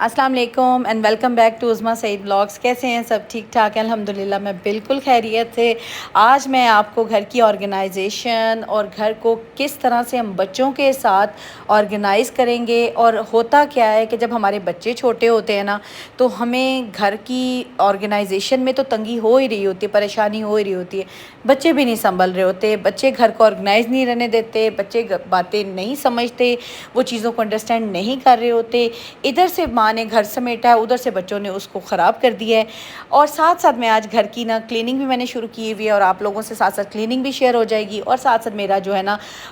السلام علیکم and welcome back to Uzma Saeed blogs. کیسے ہیں سب؟ ٹھیک ٹھاک ہیں الحمدللہ، میں بالکل خیریت سے۔ آج میں آپ کو گھر کی آرگنائزیشن اور گھر کو کس طرح سے ہم بچوں کے ساتھ آرگنائز کریں گے، اور ہوتا کیا ہے کہ جب ہمارے بچے چھوٹے ہوتے ہیں نا تو ہمیں گھر کی آرگنائزیشن میں تو تنگی ہو ہی رہی ہوتی ہے، پریشانی ہو ہی رہی ہوتی ہے۔ بچے بھی نہیں سنبھل رہے ہوتے، بچے گھر کو آرگنائز نہیں رہنے دیتے، بچے باتیں نہیں سمجھتے، وہ چیزوں کو انڈرسٹینڈ نہیں کر رہے ہوتے۔ ادھر سے ماں نے گھر سمیٹا ہے، ادھر سے بچوں نے اس کو خراب کر دیا ہے۔ اور ساتھ ساتھ میں آج گھر کی کلیننگ بھی میں نے شروع کی ہوئی ہے، اور آپ لوگوں سے ساتھ ساتھ کلیننگ بھی شیئر ہو جائے گی، اور ساتھ ساتھ میرا جو ہے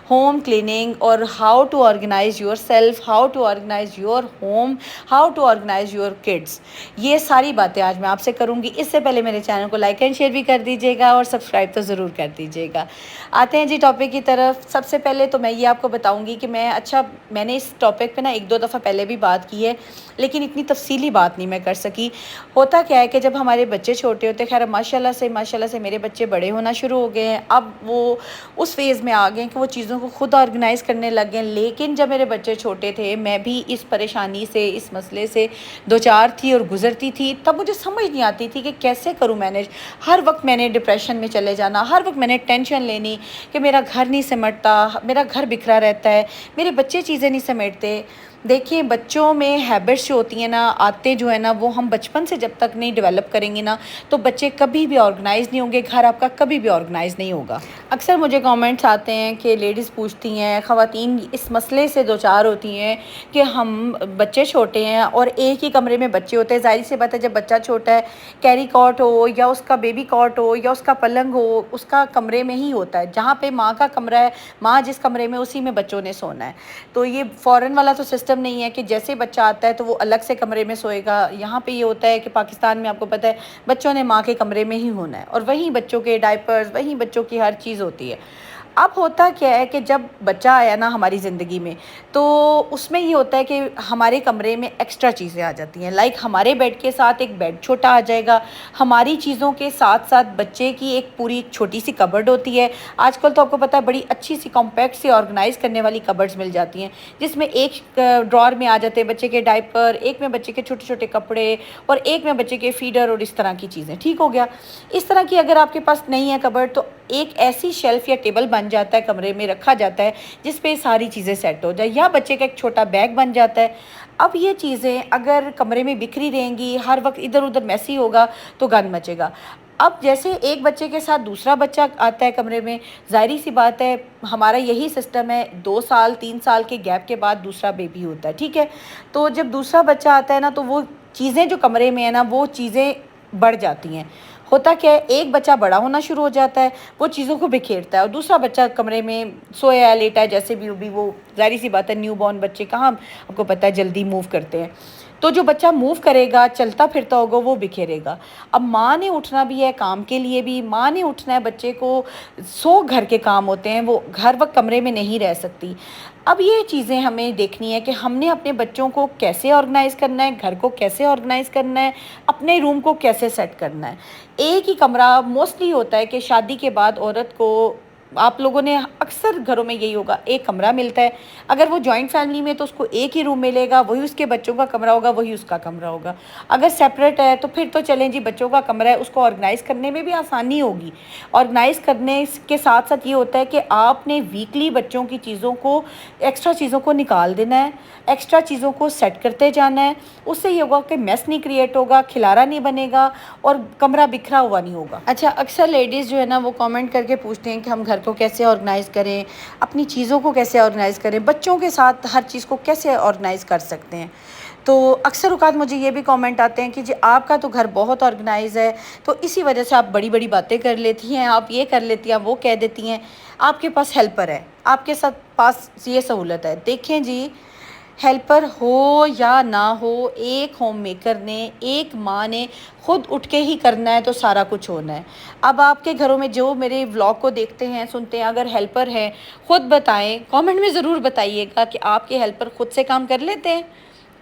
ہوم کلیننگ اور how to organise yourself, how to organise your home, how to organise your kids, یہ ساری باتیں آج میں آپ سے کروں گی۔ اس سے پہلے میرے چینل کو لائک اینڈ شیئر بھی کر دیجیے گا، اور سبسکرائب تو ضرور کر دیجیے گا۔ آتے ہیں جی ٹاپک کی طرف۔ سب سے پہلے تو میں یہ آپ کو بتاؤں گی کہ میں نے اس ٹاپک پہ ایک دو دفعہ پہلے بھی بات کی ہے، لیکن اتنی تفصیلی بات نہیں میں کر سکی۔ ہوتا کیا ہے کہ جب ہمارے بچے چھوٹے ہوتے، خیر ماشاءاللہ سے میرے بچے بڑے ہونا شروع ہو گئے ہیں، اب وہ اس فیز میں آ گئے ہیں کہ وہ چیزوں کو خود آرگنائز کرنے لگ گئے ہیں۔ لیکن جب میرے بچے چھوٹے تھے میں بھی اس پریشانی سے، اس مسئلے سے دوچار تھی اور گزرتی تھی۔ تب مجھے سمجھ نہیں آتی تھی کہ کیسے کروں مینیج۔ ہر وقت میں نے ڈپریشن میں چلے جانا، ہر وقت میں نے ٹینشن لینی کہ میرا گھر نہیں سمٹتا، میرا گھر بکھرا رہتا ہے، میرے بچے چیزیں نہیں سمیٹتے۔ دیکھیں، بچوں میں ہیبٹس جو ہوتی ہیں عادتیں جو ہیں وہ ہم بچپن سے جب تک نہیں ڈیولپ کریں گے تو بچے کبھی بھی آرگنائز نہیں ہوں گے، گھر آپ کا کبھی بھی آرگنائز نہیں ہوگا۔ اکثر مجھے کامنٹس آتے ہیں کہ لیڈیز پوچھتی ہیں، خواتین اس مسئلے سے دوچار ہوتی ہیں کہ ہم بچے چھوٹے ہیں اور ایک ہی کمرے میں بچے ہوتے ہیں۔ ظاہر سی بات ہے، جب بچہ چھوٹا ہے، کیری کاٹ ہو یا اس کا بیبی کاٹ ہو یا اس کا پلنگ ہو، اس کا کمرے میں ہی ہوتا ہے، جہاں پہ ماں کا کمرہ ہے، ماں جس کمرے میں اسی میں بچوں نے سونا ہے۔ تو یہ فورن والا تو سسٹم نہیں ہے کہ جیسے بچہ آتا ہے تو وہ الگ سے کمرے میں سوئے گا۔ یہاں پہ یہ ہوتا ہے کہ پاکستان میں آپ کو پتہ ہے بچوں نے ماں کے کمرے میں ہی ہونا ہے، اور وہیں بچوں کے ڈائپرز، وہیں بچوں کی ہر چیز ہوتی ہے۔ اب ہوتا کیا ہے کہ جب بچہ آیا ہماری زندگی میں، تو اس میں یہ ہوتا ہے کہ ہمارے کمرے میں ایکسٹرا چیزیں آ جاتی ہیں، لائک ہمارے بیڈ کے ساتھ ایک بیڈ چھوٹا آ جائے گا، ہماری چیزوں کے ساتھ ساتھ بچے کی ایک پوری چھوٹی سی کبرڈ ہوتی ہے۔ آج کل تو آپ کو پتہ ہے بڑی اچھی سی کمپیکٹ سی آرگنائز کرنے والی کبرڈز مل جاتی ہیں، جس میں ایک ڈرار میں آ جاتے ہیں بچے کے ڈائپر، ایک میں بچے کے چھوٹے چھوٹے کپڑے، اور ایک میں بچے کے فیڈر، اور اس طرح کی چیزیں۔ ٹھیک ہو گیا؟ اس طرح کی اگر آپ کے پاس نہیں ہے کبرڈ، تو ایک ایسی شیلف یا ٹیبل بن جاتا ہے، کمرے میں رکھا جاتا ہے، جس پہ ساری چیزیں سیٹ ہو جائے، یا بچے کا ایک چھوٹا بیگ بن جاتا ہے۔ اب یہ چیزیں اگر کمرے میں بکھری رہیں گی، ہر وقت ادھر ادھر میسی ہوگا تو گند مچے گا۔ اب جیسے ایک بچے کے ساتھ دوسرا بچہ آتا ہے کمرے میں، ظاہری سی بات ہے ہمارا یہی سسٹم ہے، 2 سال 3 سال کے گیپ کے بعد دوسرا بیبی ہوتا ہے، ٹھیک ہے؟ تو جب دوسرا بچہ آتا ہے تو وہ چیزیں جو کمرے میں ہیں وہ چیزیں بڑھ جاتی ہیں۔ ہوتا کیا ہے، ایک بچہ بڑا ہونا شروع ہو جاتا ہے، وہ چیزوں کو بکھیرتا ہے، اور دوسرا بچہ کمرے میں سویا لیٹا ہے، جیسے بھی وہ ظاہری سی بات ہے نیو بورن بچے کہاں آپ کو پتہ ہے جلدی موو کرتے ہیں۔ تو جو بچہ موو کرے گا، چلتا پھرتا ہوگا، وہ بکھیرے گا۔ اب ماں نے اٹھنا بھی ہے کام کے لیے بھی، ماں نے اٹھنا ہے بچے کو، گھر کے کام ہوتے ہیں، وہ ہر وقت کمرے میں نہیں رہ سکتی۔ اب یہ چیزیں ہمیں دیکھنی ہے کہ ہم نے اپنے بچوں کو کیسے آرگنائز کرنا ہے، گھر کو کیسے آرگنائز کرنا ہے، اپنے روم کو کیسے سیٹ کرنا ہے۔ ایک ہی کمرہ موسٹلی ہوتا ہے کہ شادی کے بعد عورت کو، آپ لوگوں نے اکثر گھروں میں یہی ہوگا، ایک کمرہ ملتا ہے۔ اگر وہ جوائنٹ فیملی میں تو اس کو ایک ہی روم ملے گا، وہی اس کے بچوں کا کمرہ ہوگا، وہی اس کا کمرہ ہوگا۔ اگر سیپریٹ ہے تو پھر تو چلیں جی، بچوں کا کمرہ ہے، اس کو آرگنائز کرنے میں بھی آسانی ہوگی۔ آرگنائز کرنے کے ساتھ ساتھ یہ ہوتا ہے کہ آپ نے ویکلی بچوں کی چیزوں کو، ایکسٹرا چیزوں کو نکال دینا ہے، ایکسٹرا چیزوں کو سیٹ کرتے جانا ہے۔ اس سے یہ ہوگا کہ میس نہیں کریٹ ہوگا، کھلارا نہیں بنے گا، اور کمرہ بکھرا ہوا نہیں ہوگا۔ اچھا، اکثر لیڈیز جو ہے وہ کامنٹ کر کے پوچھتے ہیں کہ ہم گھر کو کیسے آرگنائز کریں، اپنی چیزوں کو کیسے آرگنائز کریں، بچوں کے ساتھ ہر چیز کو کیسے آرگنائز کر سکتے ہیں۔ تو اکثر اوقات مجھے یہ بھی کامنٹ آتے ہیں کہ جی آپ کا تو گھر بہت آرگنائز ہے، تو اسی وجہ سے آپ بڑی بڑی باتیں کر لیتی ہیں، آپ یہ کر لیتی ہیں، وہ کہہ دیتی ہیں، آپ کے پاس ہیلپر ہے، آپ کے ساتھ پاس یہ سہولت ہے۔ دیکھیں جی، ہیلپر ہو یا نہ ہو، ایک ہوم میکر نے، ایک ماں نے خود اٹھ کے ہی کرنا ہے تو سارا کچھ ہونا ہے۔ اب آپ کے گھروں میں جو میرے ولاگ کو دیکھتے ہیں، سنتے ہیں، اگر ہیلپر ہے، خود بتائیں، کامنٹ میں ضرور بتائیے گا کہ آپ کے ہیلپر خود سے کام کر لیتے ہیں۔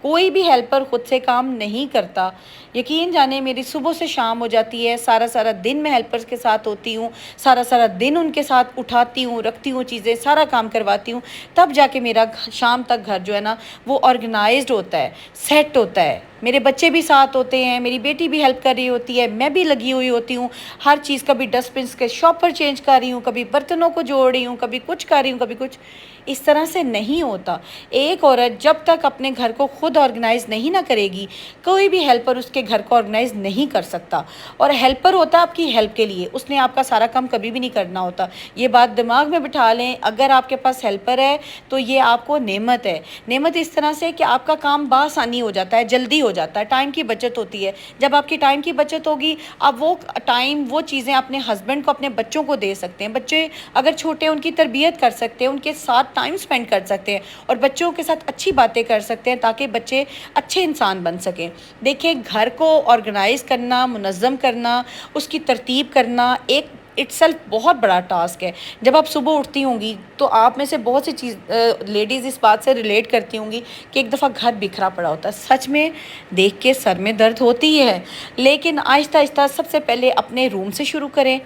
کوئی بھی ہیلپر خود سے کام نہیں کرتا. یقین جانے میری صبح سے شام ہو جاتی ہے، سارا دن میں ہیلپرز کے ساتھ ہوتی ہوں، سارا دن ان کے ساتھ اٹھاتی ہوں، رکھتی ہوں چیزیں، سارا کام کرواتی ہوں، تب جا کے میرا شام تک گھر جو ہے نا وہ آرگنائزڈ ہوتا ہے، سیٹ ہوتا ہے. میرے بچے بھی ساتھ ہوتے ہیں، میری بیٹی بھی ہیلپ کر رہی ہوتی ہے، میں بھی لگی ہوئی ہوتی ہوں ہر چیز. کبھی ڈسٹ بنس کے شاپر چینج کر رہی ہوں، کبھی برتنوں کو جوڑ رہی ہوں، کبھی کچھ کر رہی ہوں، کبھی کچھ. اس طرح سے نہیں ہوتا. ایک عورت جب تک اپنے گھر کو خود آرگنائز نہیں نہ کرے گی، کوئی بھی ہیلپر اس کے گھر کو آرگنائز نہیں کر سکتا. اور ہیلپر ہوتا ہے آپ کی ہیلپ کے لیے، اس نے آپ کا سارا کام کبھی بھی نہیں کرنا ہوتا. یہ بات دماغ میں بٹھا لیں. اگر آپ کے پاس ہیلپر ہے تو یہ آپ کو نعمت ہے. نعمت اس طرح سے کہ آپ کا کام بآسانی ہو جاتا ہے، جلدی ہو جاتا ہے، ٹائم کی بچت ہوتی ہے. جب آپ کی ٹائم کی بچت ہوگی، آپ وہ ٹائم وہ چیزیں اپنے ہسبینڈ کو، اپنے بچوں کو دے سکتے ہیں. بچے اگر چھوٹے ہیں ان کی تربیت کر سکتے ہیں، ان کے ساتھ ٹائم سپینڈ کر سکتے ہیں اور بچوں کے ساتھ اچھی باتیں کر سکتے ہیں تاکہ بچے اچھے انسان بن سکیں. دیکھیں، گھر کو آرگنائز کرنا، منظم کرنا، اس کی ترتیب کرنا ایک اٹ سیلف بہت بڑا ٹاسک ہے. جب آپ صبح اٹھتی ہوں گی تو آپ میں سے بہت سی لیڈیز اس بات سے ریلیٹ کرتی ہوں گی کہ ایک دفعہ گھر بکھرا پڑا ہوتا ہے. سچ میں دیکھ کے سر میں درد ہوتی ہے، لیکن آہستہ آہستہ سب سے پہلے اپنے روم سے شروع کریں.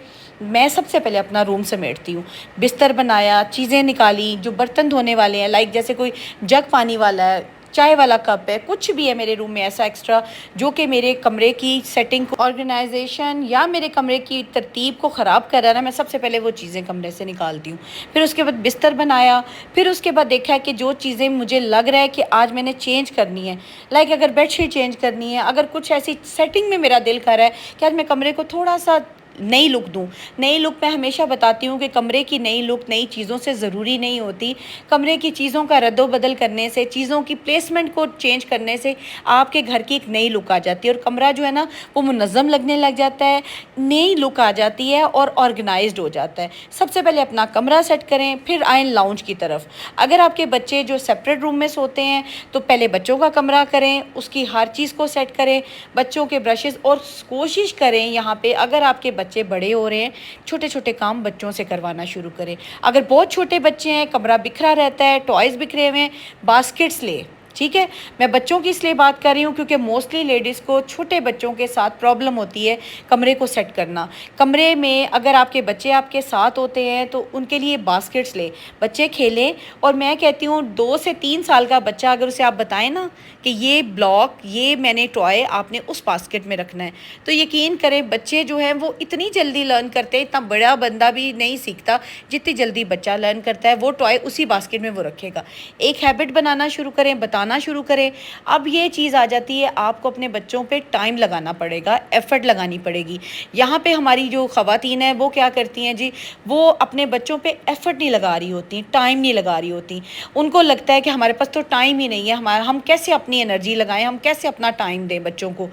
میں سب سے پہلے اپنا روم سمیٹتی ہوں. بستر بنایا، چیزیں نکالی، جو برتن دھونے والے ہیں، لائک جیسے کوئی جگ پانی والا ہے، چائے والا کپ ہے، کچھ بھی ہے میرے روم میں ایسا ایکسٹرا جو کہ میرے کمرے کی سیٹنگ کو، آرگنائزیشن یا میرے کمرے کی ترتیب کو خراب کر رہا ہے نا، میں سب سے پہلے وہ چیزیں کمرے سے نکالتی ہوں. پھر اس کے بعد بستر بنایا. پھر اس کے بعد دیکھا کہ جو چیزیں مجھے لگ رہا ہے کہ آج میں نے چینج کرنی ہے، لائک اگر بیڈ شیٹ چینج کرنی ہے، اگر کچھ ایسی سیٹنگ میں میرا دل کر رہا ہے کہ آج میں کمرے کو تھوڑا سا نئی لک دوں. نئی لک میں ہمیشہ بتاتی ہوں کہ کمرے کی نئی لک نئی چیزوں سے ضروری نہیں ہوتی. کمرے کی چیزوں کا رد و بدل کرنے سے، چیزوں کی پلیسمنٹ کو چینج کرنے سے آپ کے گھر کی ایک نئی لک آ جاتی ہے اور کمرہ جو ہے نا وہ منظم لگنے لگ جاتا ہے، نئی لک آ جاتی ہے اور آرگنائزڈ ہو جاتا ہے. سب سے پہلے اپنا کمرہ سیٹ کریں، پھر آئیں لاؤنج کی طرف. اگر آپ کے بچے جو سیپریٹ روم میں سوتے ہیں تو پہلے بچوں کا کمرہ کریں، اس کی ہر چیز کو سیٹ کریں، بچوں کے برشز، اور کوشش کریں یہاں پہ اگر آپ کے بچے بڑے ہو رہے ہیں چھوٹے چھوٹے کام بچوں سے کروانا شروع کریں. اگر بہت چھوٹے بچے ہیں، کمرہ بکھرا رہتا ہے، ٹوائز بکھرے ہوئے ہیں، باسکٹس لے. ٹھیک ہے، میں بچوں کی اس لیے بات کر رہی ہوں کیونکہ موسٹلی لیڈیز کو چھوٹے بچوں کے ساتھ پرابلم ہوتی ہے کمرے کو سیٹ کرنا. کمرے میں اگر آپ کے بچے آپ کے ساتھ ہوتے ہیں تو ان کے لیے باسکٹس لے، بچے کھیلیں. اور میں کہتی ہوں 2 سے 3 سال کا بچہ اگر اسے آپ بتائیں نا کہ یہ بلاک، یہ میں نے ٹوائے آپ نے اس باسکٹ میں رکھنا ہے، تو یقین کریں بچے جو ہیں وہ اتنی جلدی لرن کرتے ہیں. اتنا بڑا بندہ بھی نہیں سیکھتا جتنی جلدی بچہ لرن کرتا ہے. وہ ٹوائے اسی باسکٹ میں وہ رکھے گا. ایک ہیبٹ بنانا شروع کریں، بتانا شروع کریں. اب یہ چیز آ جاتی ہے آپ کو اپنے بچوں پہ ٹائم لگانا پڑے گا، ایفرٹ لگانی پڑے گی. یہاں پہ ہماری جو خواتین ہیں وہ کیا کرتی ہیں جی، وہ اپنے بچوں پہ ایفرٹ نہیں لگا رہی ہوتی، ٹائم نہیں لگا رہی ہوتی. ان کو لگتا ہے کہ ہمارے پاس تو ٹائم ہی نہیں ہے، ہم کیسے اپنی انرجی لگائیں، ہم کیسے اپنا ٹائم دیں بچوں کو.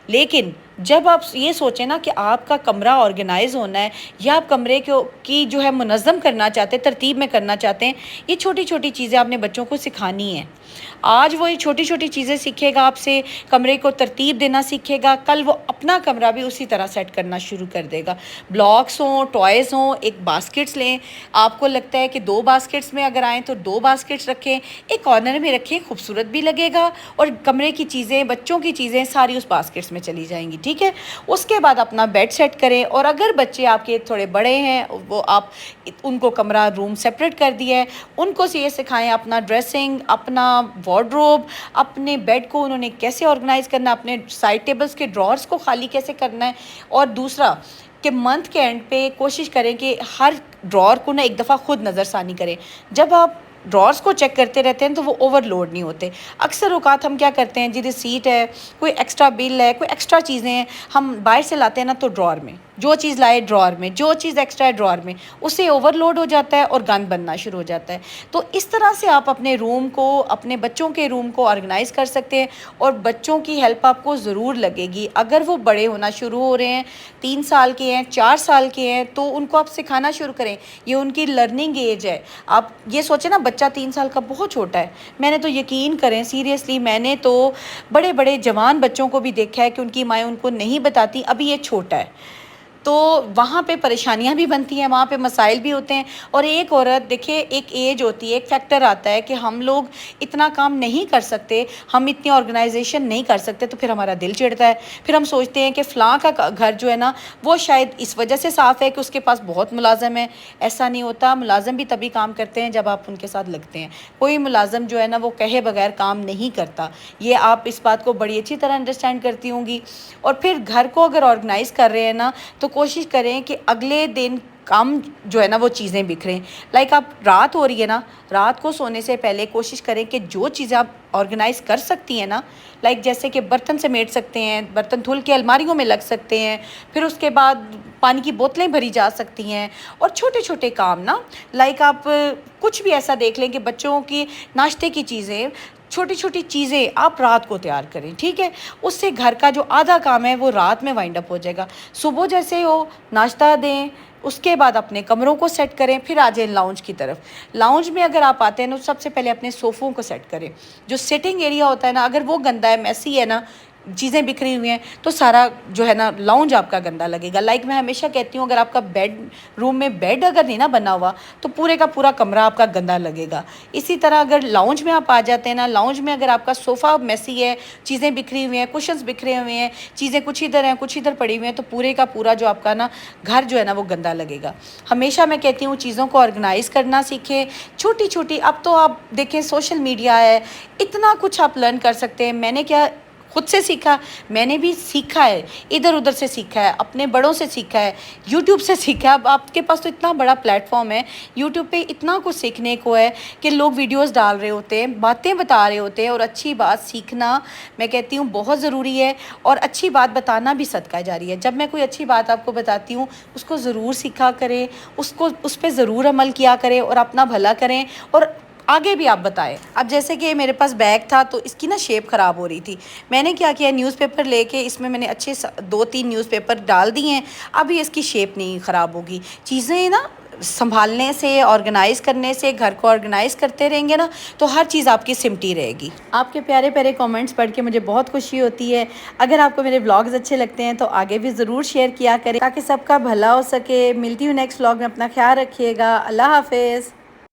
لیکن جب آپ یہ سوچیں نا کہ آپ کا کمرہ آرگنائز ہونا ہے یا آپ کمرے کی جو ہے منظم کرنا چاہتے ہیں، ترتیب میں کرنا چاہتے ہیں، یہ چھوٹی چھوٹی چیزیں آپ نے بچوں کو سکھانی ہیں. آج وہ یہ چھوٹی چھوٹی چیزیں سیکھے گا آپ سے، کمرے کو ترتیب دینا سیکھے گا، کل وہ اپنا کمرہ بھی اسی طرح سیٹ کرنا شروع کر دے گا. بلاکس ہوں، ٹوائز ہوں، ایک باسکٹس لیں. آپ کو لگتا ہے کہ 2 باسکٹس میں اگر آئیں تو 2 باسکٹس رکھیں، ایک کارنر میں رکھیں، خوبصورت بھی لگے گا اور کمرے کی چیزیں، بچوں کی چیزیں ساری اس باسکٹس میں چلی جائیں گی. ٹھیک ہے، اس کے بعد اپنا بیڈ سیٹ کریں. اور اگر بچے آپ کے تھوڑے بڑے ہیں، وہ آپ ان کو کمرہ روم سیپریٹ کر دیا ہے، ان کو یہ سکھائیں اپنا ڈریسنگ، اپنا وارڈروب، اپنے بیڈ کو انہوں نے کیسے آرگنائز کرنا، اپنے سائڈ ٹیبلز کے ڈرارز کو خالی کیسے کرنا ہے. اور دوسرا کہ منتھ کے اینڈ پہ کوشش کریں کہ ہر ڈرار کو نا ایک دفعہ خود نظر ثانی کریں. جب آپ ڈرارز کو چیک کرتے رہتے ہیں تو وہ اوور لوڈ نہیں ہوتے. اکثر اوقات ہم کیا کرتے ہیں جی، ریسیٹ ہے، کوئی ایکسٹرا بل ہے، کوئی ایکسٹرا چیزیں ہیں، ہم باہر سے لاتے ہیں نا تو ڈرار میں جو چیز لائے، ڈرار میں جو چیز ایکسٹرا ہے ڈرار میں، اسے اوور لوڈ ہو جاتا ہے اور گند بننا شروع ہو جاتا ہے. تو اس طرح سے آپ اپنے روم کو، اپنے بچوں کے روم کو آرگنائز کر سکتے ہیں. اور بچوں کی ہیلپ آپ کو ضرور لگے گی. اگر وہ بڑے ہونا شروع ہو رہے ہیں، 3 سال کے ہیں، 4 سال کے ہیں، تو ان کو آپ سکھانا شروع کریں. یہ ان کی لرننگ ایج ہے. آپ یہ سوچیں نا بچہ 3 سال کا بہت چھوٹا ہے. میں نے تو یقین کریں سیریسلی، میں نے تو بڑے بڑے جوان بچوں کو بھی دیکھا ہے کہ ان کی مائیں ان کو نہیں بتاتی ابھی یہ چھوٹا ہے. تو وہاں پہ پریشانیاں بھی بنتی ہیں، وہاں پہ مسائل بھی ہوتے ہیں. اور ایک عورت دیکھیے، ایک ایج ہوتی ہے، ایک فیکٹر آتا ہے کہ ہم لوگ اتنا کام نہیں کر سکتے، ہم اتنی آرگنائزیشن نہیں کر سکتے، تو پھر ہمارا دل چڑھتا ہے. پھر ہم سوچتے ہیں کہ فلاں کا گھر جو ہے نا وہ شاید اس وجہ سے صاف ہے کہ اس کے پاس بہت ملازم ہے. ایسا نہیں ہوتا، ملازم بھی تبھی کام کرتے ہیں جب آپ ان کے ساتھ لگتے ہیں. کوئی ملازم جو ہے نا وہ کہے بغیر کام نہیں کرتا. یہ آپ اس بات کو بڑی اچھی طرح انڈرسٹینڈ کرتی ہوں گی. اور پھر گھر کو اگر آرگنائز کر رہے ہیں نا تو کوشش کریں کہ اگلے دن کام جو ہے نا وہ چیزیں بکھریں. لائک آپ رات ہو رہی ہے نا، رات کو سونے سے پہلے کوشش کریں کہ جو چیزیں آپ آرگنائز کر سکتی ہیں نا، لائک جیسے کہ برتن سمیٹ سکتے ہیں، برتن دھل کے الماریوں میں لگ سکتے ہیں، پھر اس کے بعد پانی کی بوتلیں بھری جا سکتی ہیں. اور چھوٹے چھوٹے کام نا، لائک آپ کچھ بھی ایسا دیکھ لیں کہ بچوں کی ناشتے کی چیزیں، چھوٹی چھوٹی چیزیں آپ رات کو تیار کریں. ٹھیک ہے، اس سے گھر کا جو آدھا کام ہے وہ رات میں وائنڈ اپ ہو جائے گا. صبح جیسے ہو ناشتہ دیں، اس کے بعد اپنے کمروں کو سیٹ کریں، پھر آ جائیں لاؤنج کی طرف. لاؤنج میں اگر آپ آتے ہیں نا، سب سے پہلے اپنے صوفوں کو سیٹ کریں. جو سٹنگ ایریا ہوتا ہے نا، اگر وہ گندا ہے، میسی ہے نا، چیزیں بکھری ہوئی ہیں، تو سارا جو ہے نا لاؤنج آپ کا گندا لگے گا. لائک میں ہمیشہ کہتی ہوں، اگر آپ کا بیڈ روم میں بیڈ اگر نہیں نا بنا ہوا تو پورے کا پورا کمرہ آپ کا گندا لگے گا. اسی طرح اگر لاؤنج میں آپ آ جاتے ہیں نا، لاؤنج میں اگر آپ کا صوفہ میسی ہے، چیزیں بکھری ہوئی ہیں، کوشنز بکھرے ہوئے ہیں، چیزیں کچھ ادھر ہیں کچھ ادھر پڑی ہوئی ہیں، تو پورے کا پورا جو آپ کا نا گھر جو ہے نا وہ گندا لگے گا. ہمیشہ میں کہتی ہوں چیزوں کو آرگنائز کرنا سیکھیں، چھوٹی چھوٹی. اب تو آپ دیکھیں سوشل میڈیا ہے، اتنا کچھ آپ لرن کر سکتے ہیں. میں نے کیا خود سے سیکھا، میں نے بھی سیکھا ہے، ادھر ادھر سے سیکھا ہے، اپنے بڑوں سے سیکھا ہے، یوٹیوب سے سیکھا ہے. اب آپ کے پاس تو اتنا بڑا پلیٹ فارم ہے، یوٹیوب پہ اتنا کچھ سیکھنے کو ہے کہ لوگ ویڈیوز ڈال رہے ہوتے ہیں، باتیں بتا رہے ہوتے ہیں. اور اچھی بات سیکھنا میں کہتی ہوں بہت ضروری ہے، اور اچھی بات بتانا بھی صدقہ جاری ہے. جب میں کوئی اچھی بات آپ کو بتاتی ہوں، اس کو ضرور سیکھا کریں، اس پہ ضرور عمل کیا کریں، اور اپنا بھلا کریں، اور آگے بھی آپ بتائیں. اب جیسے کہ میرے پاس بیگ تھا تو اس کی نا شیپ خراب ہو رہی تھی. میں نے کیا کیا، نیوز پیپر لے کے اس میں نے اچھے 2-3 نیوز پیپر ڈال دیے ہیں. ابھی اس کی شیپ نہیں خراب ہوگی. چیزیں نا سنبھالنے سے، آرگنائز کرنے سے، گھر کو آرگنائز کرتے رہیں گے نا تو ہر چیز آپ کی سمٹی رہے گی. آپ کے پیارے پیارے کامنٹس پڑھ کے مجھے بہت خوشی ہوتی ہے. اگر آپ کو میرے ولاگز اچھے لگتے ہیں تو آگے بھی ضرور شیئر کیا کریں تاکہ سب کا بھلا ہو سکے. ملتی ہوں نیکسٹ ولاگ میں، اپنا خیال رکھیے گا. اللہ حافظ.